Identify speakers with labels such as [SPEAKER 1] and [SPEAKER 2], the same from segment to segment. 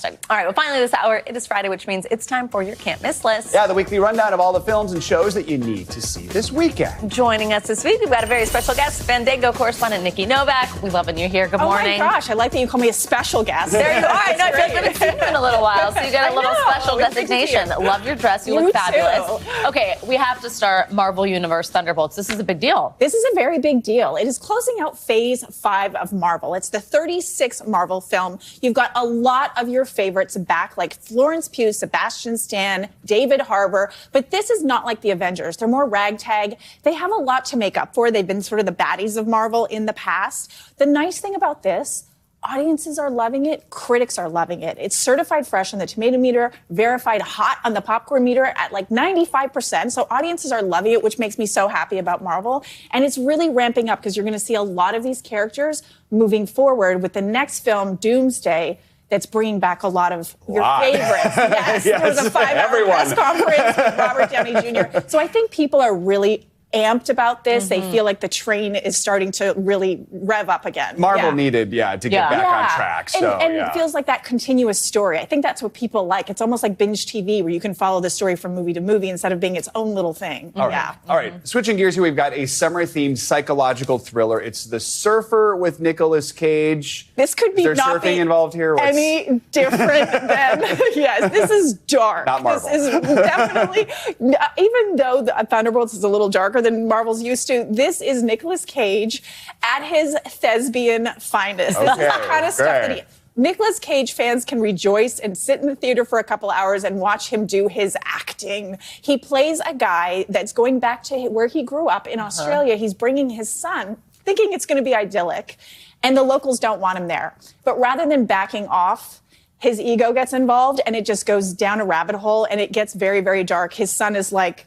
[SPEAKER 1] All right, well, finally this hour, it is Friday, which means it's time for your can't miss list.
[SPEAKER 2] Yeah, the weekly rundown of all the films and shows that you need to see this weekend.
[SPEAKER 1] Joining us this week, we've got a very special guest, Fandango correspondent Nikki Novak. We love having you here. Good morning.
[SPEAKER 3] Oh my gosh, I like that you call me a special guest.
[SPEAKER 1] There you are. I know, I haven't seen you in a little while, so you get a little special designation. Love your dress. You look fabulous.
[SPEAKER 3] Too.
[SPEAKER 1] Okay, we have to start Marvel Universe Thunderbolts. This is a big deal.
[SPEAKER 3] This is a very big deal. It is closing out Phase 5 of Marvel. It's the 36th Marvel film. You've got a lot of your favorites back, like Florence Pugh, Sebastian Stan, David Harbour. But this is not like the Avengers. They're more ragtag. They have a lot to make up for. They've been sort of the baddies of Marvel in the past. The nice thing about this, audiences are loving it. Critics are loving it. It's certified fresh on the tomato meter, verified hot on the popcorn meter at like 95%. So audiences are loving it, which makes me so happy about Marvel. And it's really ramping up because you're going to see a lot of these characters moving forward with the next film, Doomsday, that's bringing back a lot of your favorites. Yes, there was a 5-hour press conference with Robert Downey Jr. So I think people are really amped about this. They feel like the train is starting to really rev up again.
[SPEAKER 2] Marvel needed, to get back on track. So,
[SPEAKER 3] and it feels like that continuous story. I think that's what people like. It's almost like binge TV where you can follow the story from movie to movie instead of being its own little thing.
[SPEAKER 2] All right. Switching gears here, we've got a summer-themed psychological thriller. It's The Surfer with Nicolas Cage.
[SPEAKER 3] This could be
[SPEAKER 2] is there
[SPEAKER 3] not
[SPEAKER 2] surfing involved here?
[SPEAKER 3] Any different than, yes, this is dark.
[SPEAKER 2] Not Marvel.
[SPEAKER 3] This is definitely, even though the Thunderbolts is a little darker than Marvel's used to, this is Nicolas Cage at his thespian finest. This is the kind of stuff that Nicolas Cage fans can rejoice and sit in the theater for a couple hours and watch him do his acting. He plays a guy that's going back to where he grew up in Australia. He's bringing his son, thinking it's going to be idyllic, and the locals don't want him there. But rather than backing off, his ego gets involved, and it just goes down a rabbit hole, and it gets very, very dark. His son is like,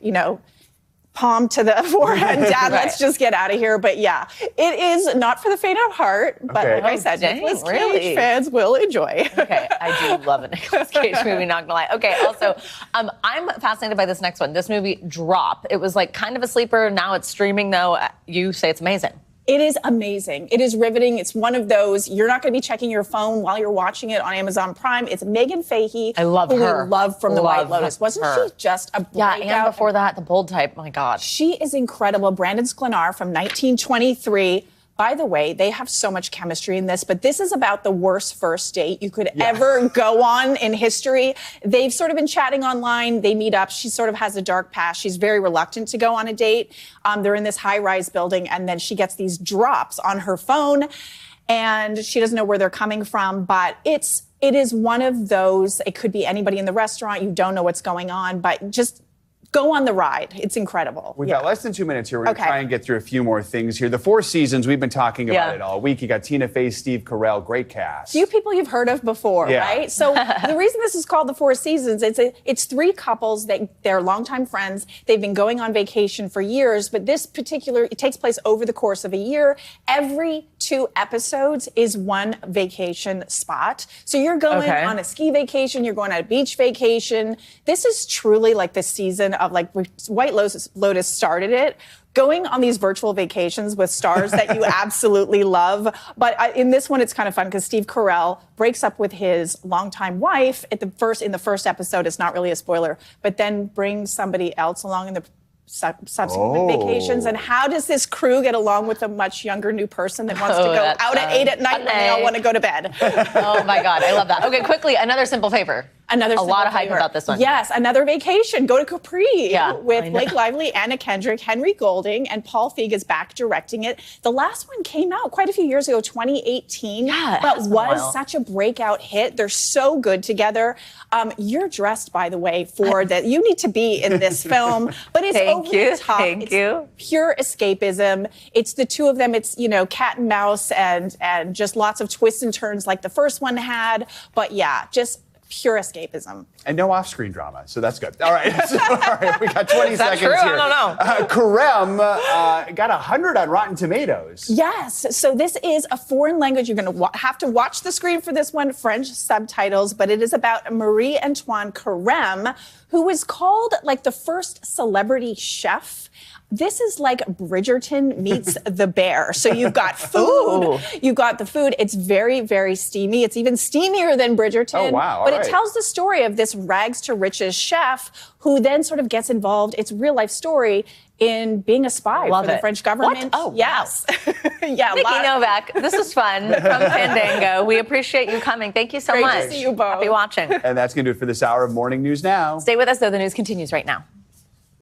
[SPEAKER 3] palm to the forehead, Dad, let's just get out of here. But yeah, it is not for the faint of heart, but like I said, Nicolas Cage fans will enjoy.
[SPEAKER 1] Okay, I do love a Nicolas Cage movie, not gonna lie. Okay, also, I'm fascinated by this next one. This movie, Drop. It was like kind of a sleeper. Now it's streaming, though. You say it's amazing.
[SPEAKER 3] It is amazing. It is riveting. It's one of those, you're not going to be checking your phone while you're watching it on Amazon Prime. It's Megan Fahey.
[SPEAKER 1] I love her.
[SPEAKER 3] Who we love from The White Lotus. Wasn't she just a breakout?
[SPEAKER 1] Yeah, and before that, The Bold Type. My God.
[SPEAKER 3] She is incredible. Brandon Sklenar from 1923. By the way, they have so much chemistry in this, but this is about the worst first date you could ever go on in history. They've sort of been chatting online. They meet up. She sort of has a dark past. She's very reluctant to go on a date. They're in this high-rise building, and then she gets these drops on her phone, and she doesn't know where they're coming from, but it is one of those, it could be anybody in the restaurant. You don't know what's going on, but just go on the ride. It's incredible.
[SPEAKER 2] We've got less than 2 minutes here. We're going to try and get through a few more things here. The Four Seasons, we've been talking about it all week. You got Tina Fey, Steve Carell, great cast.
[SPEAKER 3] Few people you've heard of before, right? So the reason this is called The Four Seasons, it's three couples that they're longtime friends. They've been going on vacation for years, but this particular, it takes place over the course of a year. Every 2 episodes is one vacation spot. So you're going on a ski vacation, you're going on a beach vacation. This is truly like the season of like White Lotus started it, going on these virtual vacations with stars that you absolutely love. But in this one, it's kind of fun because Steve Carell breaks up with his longtime wife in the first episode. It's not really a spoiler, but then brings somebody else along in the subsequent vacations. And how does this crew get along with a much younger new person that wants to go out at 8 at night when they all want to go to bed?
[SPEAKER 1] Oh my God, I love that. Okay, quickly, another simple favor. A lot of hype about this one.
[SPEAKER 3] Yes, another vacation. Go to Capri with Blake Lively, Anna Kendrick, Henry Golding, and Paul Feig is back directing it. The last one came out quite a few years ago, 2018, but was such a breakout hit. They're so good together. You're dressed, by the way, for that. You need to be in this film, but it's over the top.
[SPEAKER 1] Thank you.
[SPEAKER 3] Pure escapism. It's the two of them. It's, cat and mouse and just lots of twists and turns like the first one had. But yeah, just pure escapism.
[SPEAKER 2] And no off-screen drama, so that's good. All right, we got 20 seconds
[SPEAKER 1] true?
[SPEAKER 2] here.
[SPEAKER 1] I don't know.
[SPEAKER 2] Carme got 100 on Rotten Tomatoes.
[SPEAKER 3] Yes, so this is a foreign language. You're going to have to watch the screen for this one, French subtitles, but it is about Marie-Antoine Carme, who is called like the first celebrity chef this is like Bridgerton meets The Bear. So you've got food, you've got the food. It's very, very steamy. It's even steamier than Bridgerton.
[SPEAKER 2] Oh, wow.
[SPEAKER 3] But it tells the story of this rags to riches chef who then sort of gets involved. It's a real life story in being a spy for the French government.
[SPEAKER 1] What? Oh,
[SPEAKER 3] yes. Yeah,
[SPEAKER 1] Nikki Novak, this was fun from Fandango. We appreciate you coming. Thank you so much.
[SPEAKER 3] Great to see you both.
[SPEAKER 1] Happy watching.
[SPEAKER 2] And that's going to do it for this hour of Morning News Now.
[SPEAKER 1] Stay with us, though. The news continues right now.